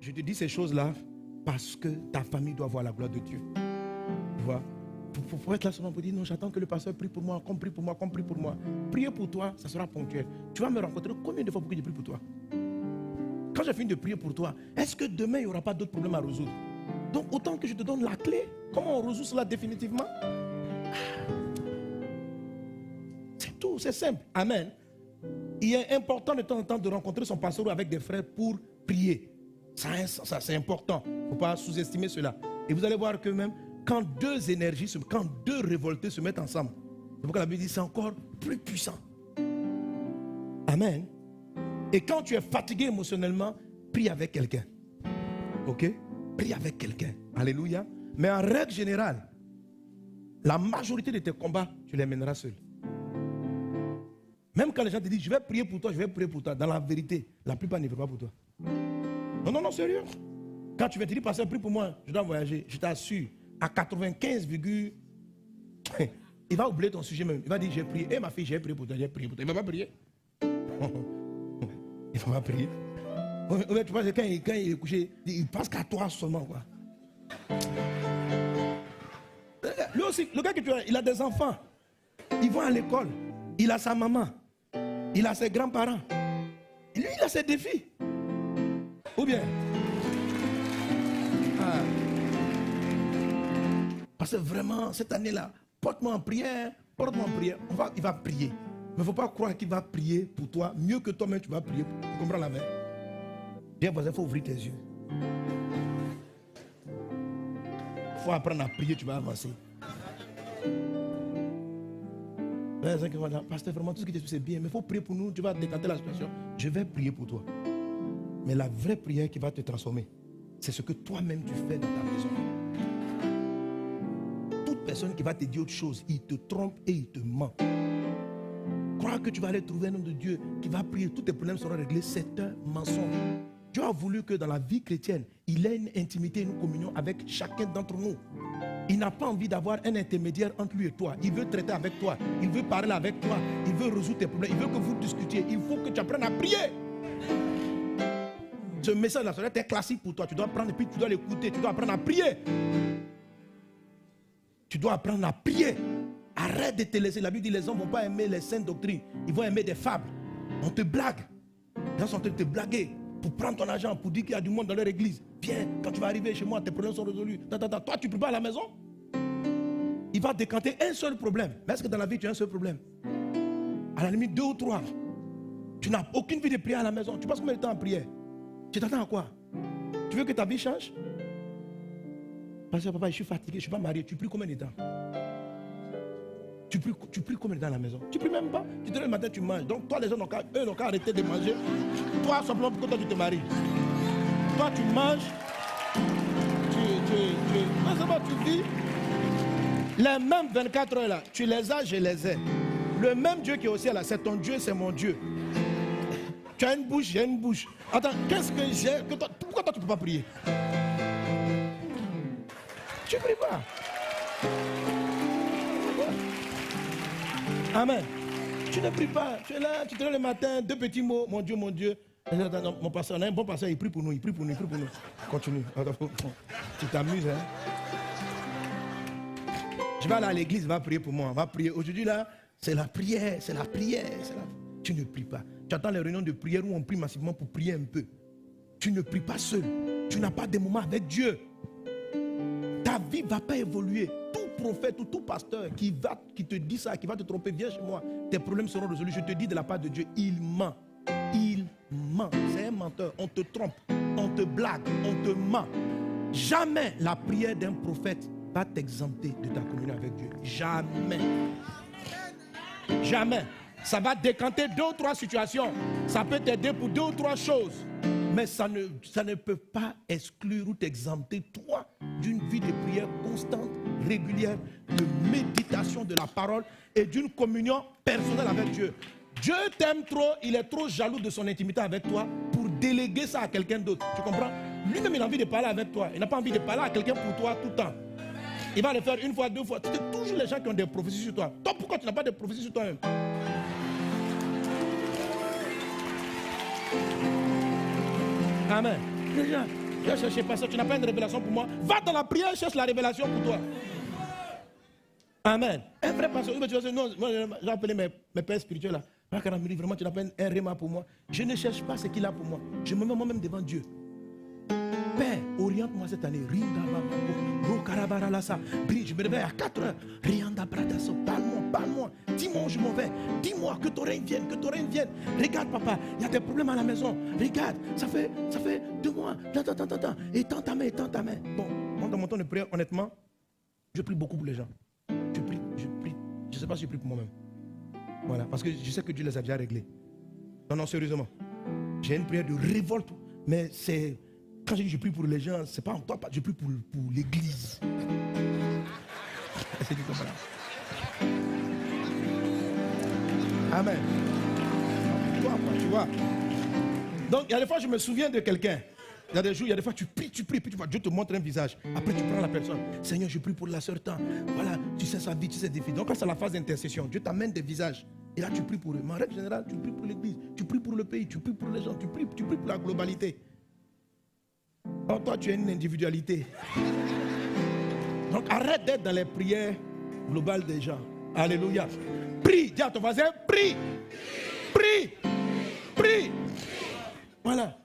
je te dis ces choses-là parce que ta famille doit voir la gloire de Dieu. Tu vois? Pour être là seulement pour dire non, j'attends que le pasteur prie pour moi, qu'on prie pour moi, qu'on prie pour moi. Prier pour toi, ça sera ponctuel. Tu vas me rencontrer combien de fois pour que je prie pour toi? Quand j'ai fini de prier pour toi, est-ce que demain il n'y aura pas d'autres problèmes à résoudre? Donc autant que je te donne la clé, comment on résout cela définitivement? C'est tout, c'est simple. Amen. Il est important de temps en temps de rencontrer son pasteur avec des frères pour prier. Ça c'est important. Il ne faut pas sous-estimer cela. Et vous allez voir que même quand deux énergies, quand deux révoltés se mettent ensemble, c'est pourquoi la Bible dit c'est encore plus puissant. Amen. Et quand tu es fatigué émotionnellement, prie avec quelqu'un. Ok? Prie avec quelqu'un. Alléluia. Mais en règle générale, la majorité de tes combats, tu les mèneras seul. Même quand les gens te disent je vais prier pour toi, je vais prier pour toi, dans la vérité, la plupart ne prient pas pour toi. Non, sérieux. Quand tu vas te dire, pasteur, prie pour moi, je dois voyager, je t'assure, à 95, il va oublier ton sujet même. Il va dire, j'ai prié. Ma fille, j'ai prié pour toi, j'ai prié pour toi. Il ne va pas prier. Il ne va pas prier. Tu vois, quand il est couché, il pense qu'à toi seulement, quoi. Lui aussi, le gars que tu as, il a des enfants. Ils vont à l'école. Il a sa maman. Il a ses grands-parents. Lui, il a ses défis. Ou bien. Parce que vraiment, cette année-là, porte-moi en prière, porte-moi en prière. Il va prier. Mais il ne faut pas croire qu'il va prier pour toi. Mieux que toi-même, tu vas prier. Tu comprends la main? Bien, il faut ouvrir tes yeux. Il faut apprendre à prier, tu vas avancer. Pasteur, vraiment, tout ce que tu dis, c'est bien. Mais il faut prier pour nous, tu vas décanter la situation. Je vais prier pour toi. Mais la vraie prière qui va te transformer, c'est ce que toi-même tu fais dans ta maison. Toute personne qui va te dire autre chose, il te trompe et il te ment. Croire que tu vas aller trouver un homme de Dieu qui va prier, tous tes problèmes seront réglés, c'est un mensonge. Dieu a voulu que dans la vie chrétienne, il ait une intimité, une communion avec chacun d'entre nous. Il n'a pas envie d'avoir un intermédiaire entre lui et toi. Il veut traiter avec toi, il veut parler avec toi, il veut résoudre tes problèmes, il veut que vous discutiez. Il faut que tu apprennes à prier. Ce message-là serait très classique pour toi. Tu dois prendre et puis tu dois l'écouter. Tu dois apprendre à prier. Tu dois apprendre à prier. Arrête de te laisser. La Bible dit les hommes ne vont pas aimer les saintes doctrines. Ils vont aimer des fables. On te blague. Les gens sont en train de te blaguer pour prendre ton argent, pour dire qu'il y a du monde dans leur église. Viens, quand tu vas arriver chez moi, tes problèmes sont résolus. Toi, tu ne pries pas à la maison. Il va décanter un seul problème. Mais est-ce que dans la vie, tu as un seul problème? À la limite, 2 ou 3. Tu n'as aucune vie de prière à la maison. Tu passes combien de temps en prière? Tu t'attends à quoi? Tu veux que ta vie change? Parce que papa, je suis fatigué, je ne suis pas marié. Tu pries combien de temps? Tu pries combien de temps à la maison? Tu ne pries même pas. Tu te lèves le matin, tu manges. Donc toi, les gens n'ont qu'à arrêter de manger. Toi, simplement pour que toi, tu te maries. Toi, tu manges. Non, c'est pas, tu vis. Les mêmes 24 heures là, tu les as, je les ai. Le même Dieu qui est au ciel là, c'est ton Dieu, c'est mon Dieu. Tu as une bouche, j'ai une bouche. Attends, qu'est-ce que j'ai que toi, pourquoi toi tu ne peux pas prier? Tu ne pries pas. Amen. Tu ne pries pas. Tu es là, tu te lèves le matin, 2 petits mots, mon Dieu, mon Dieu. Non, mon pasteur, on a un bon pasteur, il prie pour nous, il prie pour nous, il prie pour nous. Continue. Tu t'amuses, hein? Je vais aller à l'église, va prier pour moi, on va prier. Aujourd'hui là, c'est la prière, c'est la prière. Tu ne pries pas. Tu attends les réunions de prière où on prie massivement pour prier un peu. Tu ne pries pas seul. Tu n'as pas de moment avec Dieu. Ta vie ne va pas évoluer. Tout prophète ou tout pasteur qui te dit ça, qui va te tromper, viens chez moi. Tes problèmes seront résolus. Je te dis de la part de Dieu, il ment. Il ment. C'est un menteur. On te trompe. On te blague. On te ment. Jamais la prière d'un prophète va t'exempter de ta communion avec Dieu. Jamais. Jamais. Ça va décanter 2 ou 3 situations. Ça peut t'aider pour 2 ou 3 choses. Mais ça ne peut pas exclure ou t'exempter, toi, d'une vie de prière constante, régulière, de méditation de la parole et d'une communion personnelle avec Dieu. Dieu t'aime trop, il est trop jaloux de son intimité avec toi pour déléguer ça à quelqu'un d'autre. Tu comprends? Lui-même, il a envie de parler avec toi. Il n'a pas envie de parler à quelqu'un pour toi tout le temps. Il va le faire 1 fois, 2 fois. C'est toujours les gens qui ont des prophéties sur toi. Toi, pourquoi tu n'as pas de prophéties sur toi-même? Amen. Les gens, Tu vas chercher pasteur, tu n'as pas une révélation pour moi. Va dans la prière, cherche la révélation pour toi. Amen. Un vrai pasteur, tu vas dire, non, moi j'ai appelé mes pères spirituels là. Vraiment, tu n'as pas un réma pour moi. Je ne cherche pas ce qu'il a pour moi. Je me mets moi-même devant Dieu. Père, oriente-moi cette année. Je me réveille à 4 heures. Parle-moi. Dis-moi où je m'en vais. Dis-moi que ton règne vienne, Regarde, papa, il y a des problèmes à la maison. Regarde, ça fait 2 mois. Et tends ta main. Bon, moi, dans mon temps de prière, honnêtement, je prie beaucoup pour les gens. Je prie. Je ne sais pas si je prie pour moi-même. Voilà, parce que je sais que Dieu les a déjà réglés. Non, sérieusement. J'ai une prière de révolte, mais c'est... Quand je dis je prie pour les gens, c'est pas en toi, je prie pour l'église. C'est du comme ça. Amen. Tu vois. Donc, il y a des fois, je me souviens de quelqu'un. Il y a des jours, il y a des fois, tu pries, puis tu vois, Dieu te montre un visage. Après, tu prends la personne. Seigneur, je prie pour la sœur tant. Voilà, tu sais sa vie, tu sais des défis. Donc, quand c'est la phase d'intercession, Dieu t'amène des visages. Et là, tu pries pour eux. Mais en règle générale, tu pries pour l'église, tu pries pour le pays, tu pries pour les gens, tu pries pour la globalité. Or, toi, tu as une individualité. Donc, arrête d'être dans les prières globales des gens. Alléluia. Prie. Dis à ton voisin, prie. Voilà.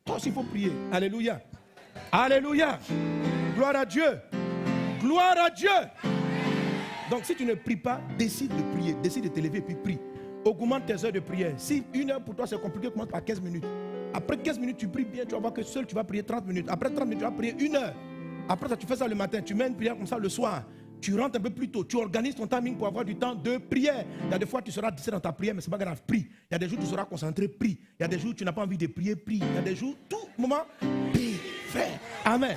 Toi aussi, il faut prier. Alléluia. Gloire à Dieu. Donc, si tu ne pries pas, décide de prier. Décide de te lever et puis prie. Augmente tes heures de prière. Si 1 heure pour toi c'est compliqué, commence par 15 minutes. Après 15 minutes, tu pries bien, tu vas voir que seul tu vas prier 30 minutes. Après 30 minutes, tu vas prier 1 heure. Après ça, tu fais ça le matin. Tu mets une prière comme ça le soir. Tu rentres un peu plus tôt. Tu organises ton timing pour avoir du temps de prière. Il y a des fois, tu seras distrait dans ta prière, mais ce n'est pas grave. Prie. Il y a des jours, tu seras concentré. Prie. Il y a des jours, où tu n'as pas envie de prier. Prie. Il y a des jours, tout moment, prie. Frère. Amen.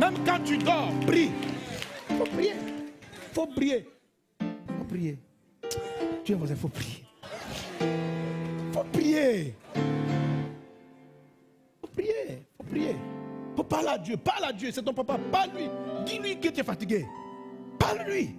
Même quand tu dors, prie. Il faut prier. Tu es voisin, il faut prier. Faut parler à Dieu. C'est ton papa. Parle-lui. Dis-lui que tu es fatigué. Parle-lui.